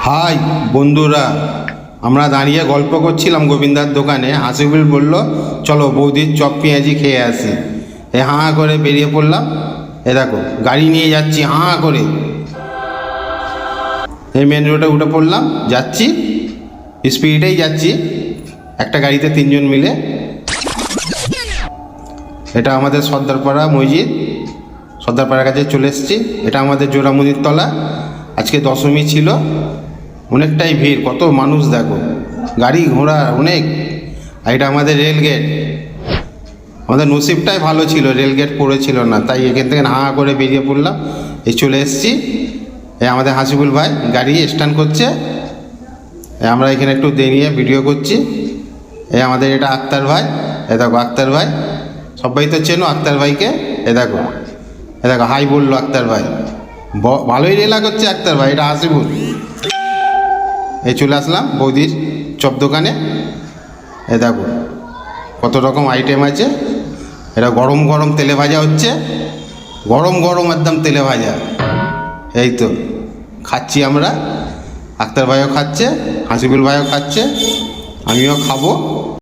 High বন্ধুরা, আমরা দাঁড়িয়ে গল্প করছিলাম গোবিন্দার দোকানে। হাসিবুল বলল চলো বৌদির চপ পেঁয়াজি খেয়ে আসি। হাঁ করে বেরিয়ে পড়লাম। দেখো গাড়ি নিয়ে যাচ্ছি হাঁ করে। এই মেন রোডে উঠে পড়লাম, যাচ্ছি স্পিডেই যাচ্ছি, একটা গাড়িতে তিনজন মিলে। এটা আমাদের সর্দারপাড়া মসজিদ, সর্দারপাড়ার কাছে চলে এসেছি। এটা আমাদের জোড়ামুদির তলা। আজকে দশমী ছিল, অনেকটাই ভিড়, কত মানুষ দেখো, গাড়ি ঘোড়া অনেক। আর এটা আমাদের রেলগেট। আমাদের নসিবটাই ভালো ছিল, রেলগেট পড়েছিল না, তাই এখান থেকে হাঁ করে বেরিয়ে পড়লাম। এই চলে এসেছি। আমাদের হাসিবুল ভাই গাড়ি স্ট্যান্ড করছে, আমরা এখানে একটু দাঁড়িয়ে ভিডিও করছি। আমাদের এটা আক্তার ভাই। দেখো আক্তার ভাই, সবাই তো চেনো আক্তার ভাইকে। দেখো দেখো হাই বললো আক্তার ভাই, ভালোই রেলা করছে আক্তার ভাই। এটা হাসিবুল। চলে আসলাম বৌদির চপ দোকানে। দেখো কত রকম আইটেম আছে। এটা গরম গরম তেলে ভাজা হচ্ছে, গরম গরম একদম তেলে ভাজা। এই তো খাচ্ছি আমরা, আক্তার ভাইও খাচ্ছে, হাসিবুল ভাইও খাচ্ছে, আমিও খাবো।